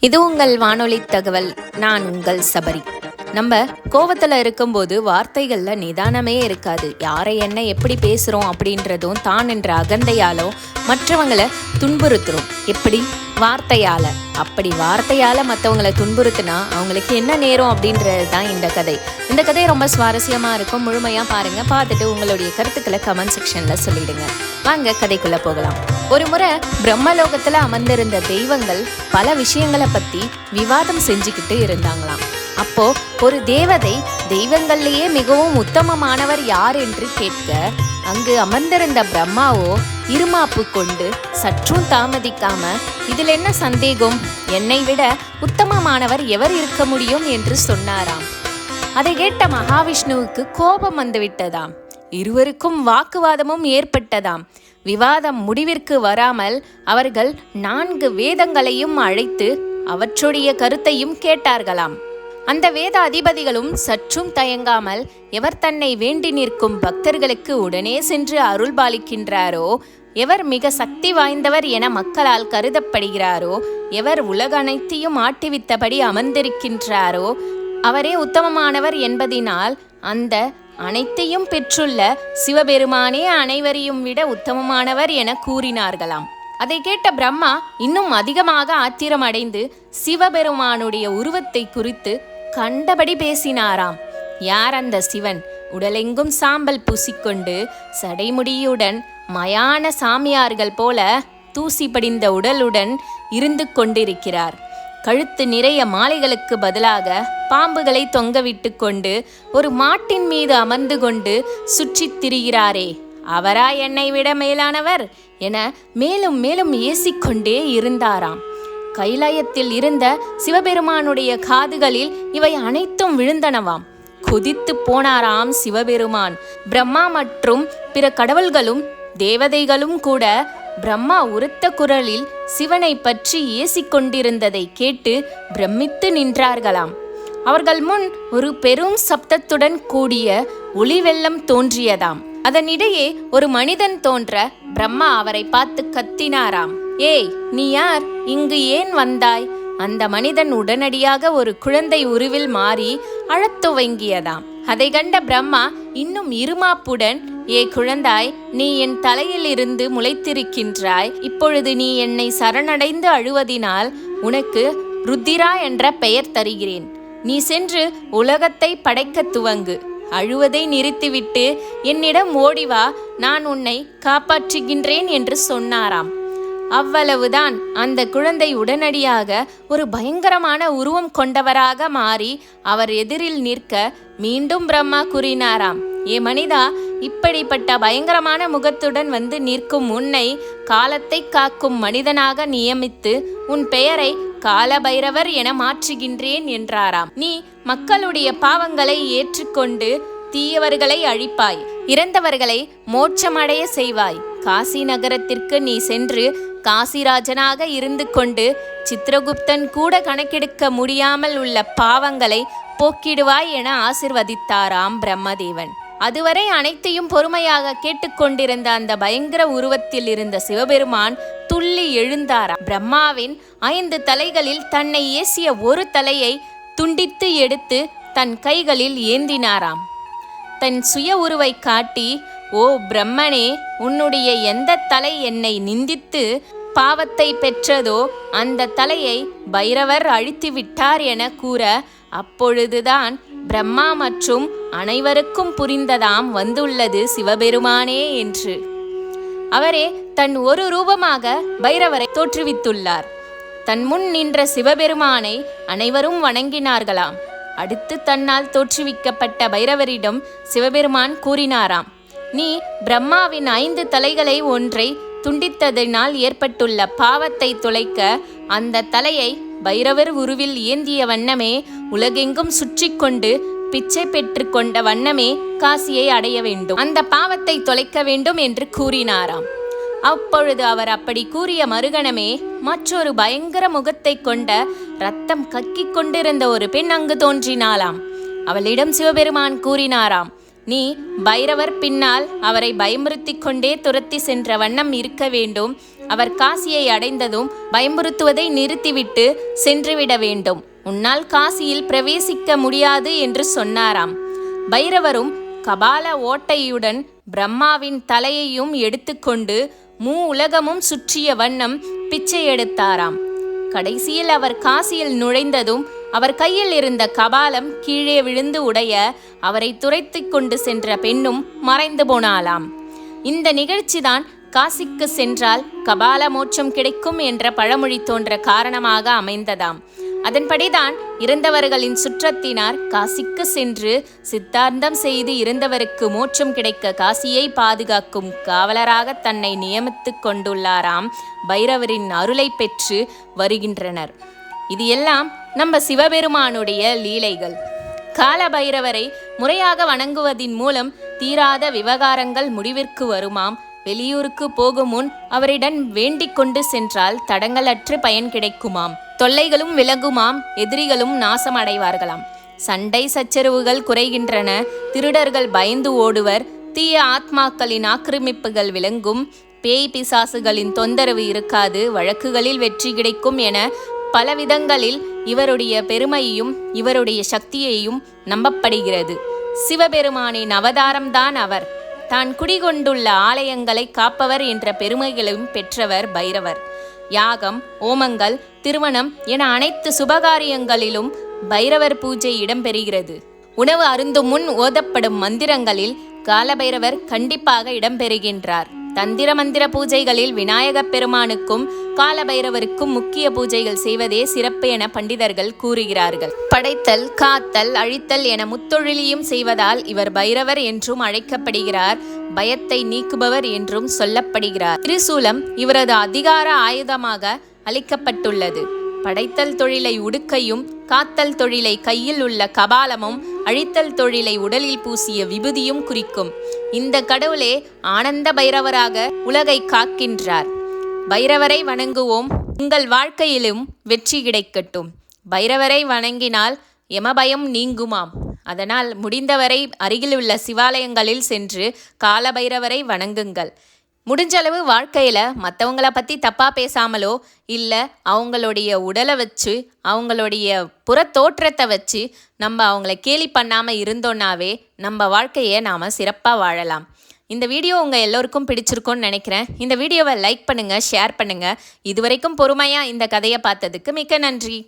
இது உங்கள் வானொலி தகவல். நான் உங்கள் சபரி. நம்ம கோவத்தில் இருக்கும்போது வார்த்தைகளில் நிதானமே இருக்காது. யாரை என்ன எப்படி பேசுகிறோம் அப்படின்றதும் தான் என்ற அகந்தையாலோ மற்றவங்களை துன்புறுத்துறோம். எப்படி? வார்த்தையால். அப்படி வார்த்தையால் மற்றவங்களை துன்புறுத்துனா அவங்களுக்கு என்ன நேரும் அப்படின்றது தான் இந்த கதை. இந்த கதை ரொம்ப சுவாரஸ்யமாக இருக்கும். முழுமையாக பாருங்கள். பார்த்துட்டு உங்களுடைய கருத்துக்களை கமெண்ட் செக்ஷனில் சொல்லிடுங்க. வாங்க கதைக்குள்ளே போகலாம். ஒரு முறை பிரம்மலோகத்தில் அமர்ந்திருந்த தெய்வங்கள் பல விஷயங்களை பற்றி விவாதம் செஞ்சுக்கிட்டு இருந்தாங்களாம். அப்போ ஒரு தேவதை தெய்வங்கள்லேயே மிகவும் உத்தமமானவர் யார் என்று கேட்க, அங்கு அமர்ந்திருந்த பிரம்மாவோ இருமாப்பு கொண்டு சற்றும் தாமதிக்காம, இதில் என்ன சந்தேகம், என்னை விட உத்தமமானவர் எவர் இருக்க முடியும் என்று சொன்னாராம். அதை கேட்ட மகாவிஷ்ணுவுக்கு கோபம் வந்துவிட்டதாம். இருவருக்கும் வாக்குவாதமும் ஏற்பட்டதாம். விவாதம் முடிவிற்கு வராமல் அவர்கள் 4 வேதங்களையும் அழைத்து அவற்றுடைய கருத்தையும் கேட்டார்களாம். அந்த வேத அதிபதிகளும் சற்றும் தயங்காமல், எவர் தன்னை வேண்டி நிற்கும் பக்தர்களுக்கு உடனே சென்று அருள்பாலிக்கின்றாரோ, எவர் மிக சக்தி வாய்ந்தவர் என மக்களால் கருதப்படுகிறாரோ, எவர் உலக அனைத்தையும் ஆட்டிவித்தபடி அமர்ந்திருக்கின்றாரோ அவரே உத்தமமானவர் என்பதினால், அந்த அனைத்தையும் பெற்றுள்ள சிவபெருமானே அனைவரையும் விட உத்தமமானவர் என கூறினார்களாம். அதை கேட்ட பிரம்மா இன்னும் அதிகமாக ஆத்திரமடைந்து சிவபெருமானுடைய உருவத்தை குறித்து கண்டபடி பேசினாராம். யார் அந்த சிவன்? உடலெங்கும் சாம்பல் பூசிக்கொண்டு சடைமுடியுடன் மயான சாமியார்கள் போல தூசி படிந்த உடலுடன் இருந்து கொண்டிருக்கிறார். கழுத்து நிறைய மாலைகளுக்கு பதிலாக பாம்புகளை தொங்கவிட்டு கொண்டு ஒரு மாட்டின் மீது அமர்ந்து கொண்டு சுற்றித் திரிகிறாரே, அவரா என்னை விட மேலானவர் என மேலும் மேலும் ஏசிக்கொண்டே இருந்தாராம். கைலாயத்தில் இருந்த சிவபெருமானுடைய காதுகளில் இவை அனைத்தும் விழுந்தனவாம். கொதித்து போனாராம் சிவபெருமான். பிரம்மா மற்றும் பிற கடவுள்களும் தேவதைகளும் கூட பிரம்மா உரத்த குரலில் சிவனை பற்றி ஏசிக்கொண்டிருந்ததை கேட்டு பிரமித்து நின்றார்களாம். அவர்கள் முன் ஒரு பெரும் சப்தத்துடன் கூடிய ஒளி வெள்ளம் தோன்றியதாம். அதனிடையே ஒரு மனிதன் தோன்ற பிரம்மா அவரை பார்த்து கத்தினாராம். ஏய், நீ யார்? இங்கு ஏன் வந்தாய்? அந்த மனிதன் உடனடியாக ஒரு குழந்தை உருவில் மாறி அழத் துவங்கியதாம். அதை கண்ட பிரம்மா இன்னும் இருமாப்புடன், ஏ குழந்தாய், நீ என் தலையில் இருந்து முளைத்திருக்கின்றாய். இப்பொழுது நீ என்னை சரணடைந்து அழுவதினால் உனக்கு ருத்திரா என்ற பெயர் தருகிறேன். நீ சென்று உலகத்தை படைக்க துவங்கு. அழுவதை நிறுத்திவிட்டு என்னிடம் ஓடிவா, நான் உன்னை காப்பாற்றுகின்றேன் என்று சொன்னாராம். அவ்வளவுதான். அந்த குழந்தை உடனடியாக ஒரு பயங்கரமான உருவம் கொண்டவராக மாறி அவர் எதிரில் நிற்க மீண்டும் பிரம்மா கூறினாராம். ஏ மனிதா, இப்படிப்பட்ட பயங்கரமான முகத்துடன் வந்து நிற்கும் உன்னை காலத்தை காக்கும் மனிதனாக நியமித்து உன் பெயரை காலபைரவர் என மாற்றுகின்றேன் என்றாராம். நீ மக்களுடைய பாவங்களை ஏற்றுக்கொண்டு தீயவர்களை அழிப்பாய், இறந்தவர்களை மோட்சமடைய செய்வாய். காசி நகரத்திற்கு நீ சென்று காசிராஜனாக இருந்து கொண்டு சித்திரகுப்தன் கூட கணக்கெடுக்க முடியாமல் உள்ள பாவங்களை போக்கிடுவாய் என ஆசிர்வதித்தாராம் பிரம்மதேவன். அதுவரை அனைத்தையும் பொறுமையாக கேட்டுக்கொண்டிருந்த அந்த பயங்கர உருவத்தில் இருந்த சிவபெருமான் துள்ளி எழுந்தாராம். பிரம்மாவின் 5 தலைகளில் தன்னை ஏசிய ஒரு தலையை துண்டித்து எடுத்து தன் கைகளில் ஏந்தினாராம். தன் சுய உருவை காட்டி, ஓ பிரம்மனே, உன்னுடைய எந்த தலை என்னை நிந்தித்து பாவத்தை பெற்றதோ அந்த தலையை பைரவர் அழித்து விட்டார் என கூற, அப்பொழுதுதான் பிரம்மா மற்றும் அனைவருக்கும் புரிந்ததாம், வந்துள்ளது சிவபெருமானே என்று. அவரே தன் ஒரு ரூபமாக பைரவரை தோற்றுவித்துள்ளார். தன் முன் நின்ற சிவபெருமானை அனைவரும் வணங்கினார்களாம். அடுத்து தன்னால் தோற்றுவிக்கப்பட்ட பைரவரிடம் சிவபெருமான் கூறினாராம், நீ பிரம்மாவின் 5 தலைகளை ஒன்றை துண்டித்ததினால் ஏற்பட்டுள்ள பாவத்தை துளைக்க அந்த தலையை பைரவர் உருவில் ஏந்திய வண்ணமே உலகெங்கும் சுற்றி கொண்டு பிச்சை பெற்று கொண்ட வண்ணமே காசியை அடைய வேண்டும். அந்த பாவத்தை தொலைக்க வேண்டும் என்று கூறினாராம். அப்பொழுது அவர் அப்படி கூறிய மறுகணமே மற்றொரு பயங்கர முகத்தை கொண்ட ரத்தம் கக்கிக் கொண்டிருந்த ஒரு பெண் அங்கு தோன்றினாளாம். அவளிடம் சிவபெருமான் கூறினாராம், நீ பைரவர் பின்னால் அவரை பயமுறுத்தி கொண்டே துரத்தி சென்ற வண்ணம் இருக்க வேண்டும். அவர் காசியை அடைந்ததும் பயமுறுத்துவதை நிறுத்திவிட்டு சென்றுவிட வேண்டும். உன்னால் காசியில் பிரவேசிக்க முடியாது என்று சொன்னாராம். பைரவரும் கபால ஓட்டையுடன் பிரம்மாவின் தலையையும் எடுத்துக்கொண்டு உலகமும் சுற்றிய வண்ணம் பிச்சை எடுத்தாராம். கடைசியில் அவர் காசியில் நுழைந்ததும் அவர் கையில் இருந்த கபாலம் கீழே விழுந்து உடைய அவரை துரைத்து கொண்டு சென்ற பெண்ணும் மறைந்து போனாளாம். இந்த நிகழ்ச்சிதான் காசிக்கு சென்றால் கபால மோட்சம் கிடைக்கும் என்ற பழமொழி தோன்ற காரணமாக அமைந்ததாம். அதன்படிதான் இறந்தவர்களின் சுற்றத்தினார் காசிக்கு சென்று சித்தாந்தம் செய்து இருந்தவருக்கு மோட்சம் கிடைக்க காசியை பாதுகாக்கும் காவலராக தன்னை நியமித்து கொண்டுள்ளாராம் பைரவரின் அருளை பெற்று வருகின்றனர். இது எல்லாம் நம்ம சிவபெருமானுடைய லீலைகள். கால பைரவரை முறையாக வணங்குவதின் மூலம் தீராத விவகாரங்கள் முடிவிற்கு வருமாம். வெளியூருக்கு போகும் முன் அவரிடம் வேண்டிக் கொண்டு சென்றால் தடங்களற்று பயன் கிடைக்குமாம். தொல்லைகளும் விலகுமாம். எதிரிகளும் நாசமடைவார்களாம். சண்டை சச்சரவுகள் குறைகின்றன. திருடர்கள் பயந்து ஓடுவர். தீய ஆத்மாக்களின் ஆக்கிரமிப்புகள் விளங்கும். பேய் பிசாசுகளின் தொந்தரவு இருக்காது. வழக்குகளில் வெற்றி கிடைக்கும் என பல விதங்களில் இவருடைய பெருமையையும் இவருடைய சக்தியையும் நம்பப்படுகிறது. சிவபெருமானின் அவதாரம்தான் அவர். தான் குடிகொண்டுள்ள ஆலயங்களை காப்பவர் என்ற பெருமைகளையும் பெற்றவர் பைரவர். யாகம், ஓமங்கள், திருமணம் என அனைத்து சுபகாரியங்களிலும் பைரவர் பூஜை இடம்பெறுகிறது. உணவு அருந்தும் முன் ஓதப்படும் மந்திரங்களில் காலபைரவர் கண்டிப்பாக இடம்பெறுகின்றார். தந்திர மந்திர பூஜைகளில் விநாயகப் பெருமானுக்கும் காலபைரவருக்கும் முக்கிய பூஜைகள் செய்வதே சிறப்பு என பண்டிதர்கள் கூறுகிறார்கள். படைத்தல், காத்தல், அழித்தல் என முத்தொழிலையும் செய்வதால் இவர் பைரவர் என்றும் அழைக்கப்படுகிறார். பயத்தை நீக்குபவர் என்றும் சொல்லப்படுகிறார். திரிசூலம் இவரது அதிகார ஆயுதமாக அளிக்கப்பட்டுள்ளது. படைத்தல் தொழிலை உடுக்கையும், காத்தல் தொழிலை கையில் உள்ள கபாலமும், அழித்தல் தொழிலை உடலில் பூசிய விபூதியும் குறிக்கும். இந்த கடவுளே ஆனந்த பைரவராக உலகை காக்கின்றார். பைரவரை வணங்குவோம். உங்கள் வாழ்க்கையிலும் வெற்றி கிடைக்கட்டும். பைரவரை வணங்கினால் யமபயம் நீங்குமாம். அதனால் முடிந்தவரை அருகிலுள்ள சிவாலயங்களில் சென்று காலபைரவரை வணங்குங்கள். முடிஞ்சளவு வாழ்க்கையில் மற்றவங்களை பற்றி தப்பாக பேசாமலோ இல்லை அவங்களுடைய உடலை வச்சு அவங்களுடைய புற தோற்றத்தை வச்சு நம்ம அவங்கள கேலி பண்ணாமல் இருந்தோன்னாவே நம்ம வாழ்க்கையை நாம் சிறப்பாக வாழலாம். இந்த வீடியோ உங்கள் எல்லோருக்கும் பிடிச்சிருக்கும்னு நினைக்கிறேன். இந்த வீடியோவை லைக் பண்ணுங்கள், ஷேர் பண்ணுங்கள். இதுவரைக்கும் பொறுமையாக இந்த கதையை பார்த்ததுக்கு மிக்க நன்றி.